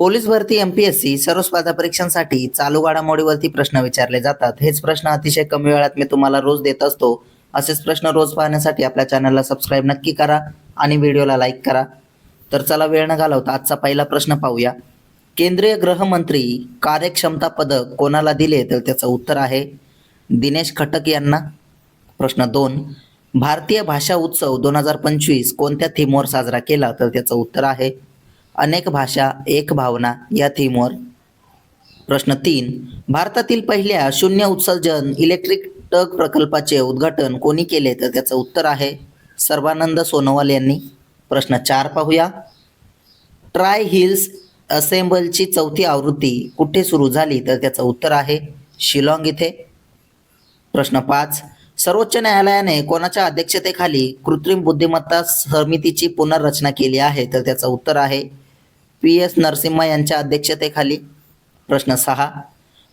Police भरती MPSC सर्व स्पर्धा परीक्षांसाठी चालू घडामोडीवरती प्रश्न विचारले जातात. हेच प्रश्न अतिशय कमी वेळात मी तुम्हाला रोज देत असतो. असेच प्रश्न रोज पाहण्यासाठी आपल्या चॅनलला सबस्क्राईब नक्की करा आणि व्हिडिओला लाईक करा. तर चला वेळ न घालवता आजचा पहिला प्रश्न पाहूया. केंद्रीय गृहमंत्री कार्यक्षमता पदक कोणाला दिले? तर त्याचं उत्तर आहे दिनेश खटक यांना. प्रश्न 2, भारतीय भाषा उत्सव 2025 कोणत्या थीमवर साजरा केला? तर त्याचं उत्तर आहे अनेक भाषा एक भावना या थीमवर. प्रश्न 3, भारतातील पहिल्या शून्य उत्सर्जन इलेक्ट्रिक ट्रक प्रकल्पाचे उद्घाटन कोणी केले? तर त्याचं उत्तर आहे सर्बानंद सोनोवाल यांनी. प्रश्न 4 पाहूया. ट्राय हिल्स असेंबलची 4थी आवृत्ती कुठे सुरू झाली? तर त्याचं उत्तर आहे शिलाँग इथे. प्रश्न 5, सर्वोच्च न्यायालयाने कोणाच्या अध्यक्षतेखाली कृत्रिम बुद्धिमत्ता समितीची पुनर्रचना केली आहे? तर त्याचं उत्तर आहे PS नरसिम्हा यांच्या अध्यक्षतेखाली. प्रश्न 6,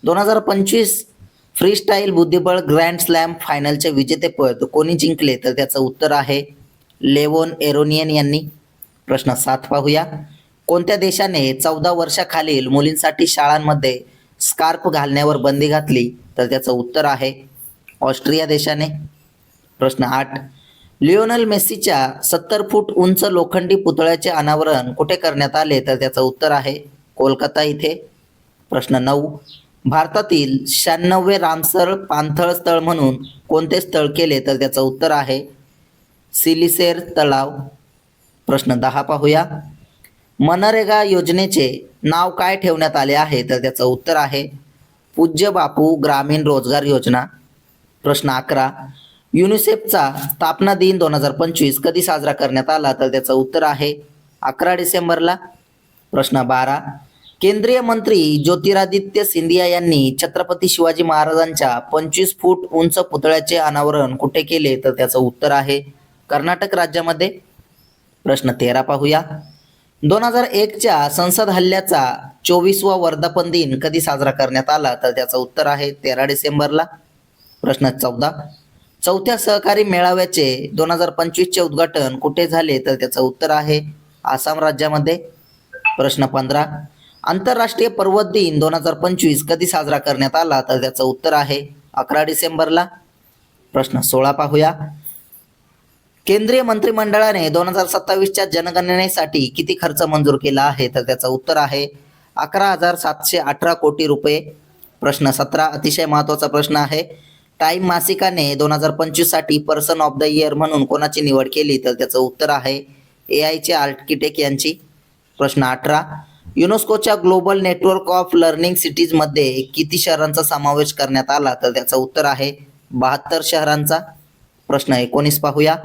2025 फ्रीस्टाईल बुद्धिबळ ग्रँड स्लॅम फायनलचे विजेतेपद कोणी जिंकले? तर त्याचं उत्तर आहे लेवोन एरोनियन यांनी. प्रश्न 7 पाहूया. कोणत्या देशाने 14 वर्षाखालील मुलींसाठी शाळांमध्ये स्कार्फ घालण्यावर बंदी घातली? तर त्याचं उत्तर आहे ऑस्ट्रिया देशाने. प्रश्न 8, लिओनल मेस्सीच्या 70 फूट उंच लोखंडी पुतळ्याचे अनावरण कुठे करण्यात आले? तर त्याचं उत्तर आहे कोलकाता इथे. प्रश्न 9, भारतातील 96वे रामसर पाणथळ स्थळ म्हणून कोणते स्थळ केले? तर त्याचं उत्तर आहे सिलिसेर तलाव. प्रश्न 10 पाहूया. मनरेगा योजनेचे नाव काय ठेवण्यात आले आहे? तर त्याचं उत्तर आहे पूज्य बापू ग्रामीण रोजगार योजना. प्रश्न 11, युनिसेफचा स्थापना दिन 2025 कधी साजरा करण्यात आला? तर त्याचं उत्तर आहे 11 डिसेंबरला. प्रश्न 12, केंद्रीय मंत्री ज्योतिरादित्य सिंधिया यांनी छत्रपती शिवाजी महाराजांच्या 25 फूट उंच पुतळ्याचे अनावरण कुठे केले? तर त्याचं उत्तर आहे कर्नाटक राज्यामध्ये. प्रश्न 13 पाहूया. 2001च्या संसद हल्ल्याचा 24वा वर्धापन दिन कधी साजरा करण्यात आला? तर त्याचं उत्तर आहे 13 डिसेंबरला. प्रश्न 14, चौथ्या सहकारी मेळाव्याचे 2025चे उद्घाटन कुठे झाले? तर त्याचं उत्तर आहे आसाम राज्यामध्ये. प्रश्न 15, आंतरराष्ट्रीय पर्वत दिन 2025 कधी साजरा करण्यात आला? तर त्याचं उत्तर आहे 11 डिसेंबरला. प्रश्न 16 पाहूया. केंद्रीय मंत्रिमंडळाने 2027च्या जनगणनेसाठी किती खर्च मंजूर केला आहे? तर त्याचं उत्तर आहे 11,718 कोटी रुपये. प्रश्न 17 अतिशय महत्त्वाचा प्रश्न आहे. टाइम मासिकाने 2025 साठी पर्सन ऑफ द इयर म्हणून कोणाची निवड केली? तर त्याचं उत्तर आहे AI आर्किटेक्ट यांची. प्रश्न 18, युनेस्कोच्या ग्लोबल नेटवर्क ऑफ लर्निंग सिटीजमध्ये किती शहरांचा समावेश करण्यात आला? तर त्याचं उत्तर आहे 72 शहरांचा. प्रश्न 19 पाहूया.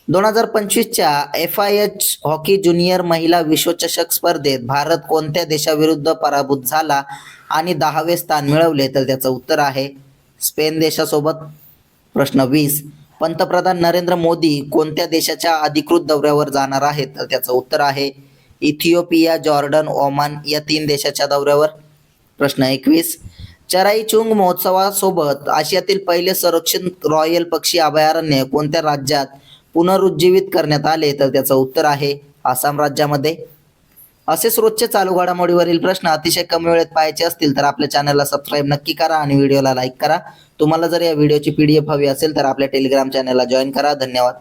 2025च्या FIH हॉकी ज्युनियर महिला विश्वचषक स्पर्धेत भारत कोणत्या देशाविरुद्ध पराभूत झाला आणि 10वे स्थान मिळवले? तर त्याचं उत्तर आहे स्पेन देशासोबत. प्रश्न 20, पंतप्रधान नरेंद्र मोदी कोणत्या देशाच्या अधिकृत दौऱ्यावर जाणार आहेत? तर त्याचं उत्तर आहे इथिओपिया, जॉर्डन, ओमान या 3 देशाच्या दौऱ्यावर. प्रश्न 21, चराई चुंग महोत्सवासोबत आशियातील पहिले संरक्षित रॉयल पक्षी अभयारण्य कोणत्या राज्यात पुनरुज्जीवित करण्यात आले? तर त्याचं उत्तर आहे आसाम राज्यामध्ये. असेच रोजचे चालू घडामोडीवरील प्रश्न अतिशय कमी वेळेत पाहायचे असतील तर आपल्या चॅनलला सबस्क्राईब नक्की करा आणि व्हिडिओला लाईक करा. तुम्हाला जर या व्हिडिओची PDF हवी असेल तर आपल्या टेलिग्राम चॅनलला जॉईन करा. धन्यवाद.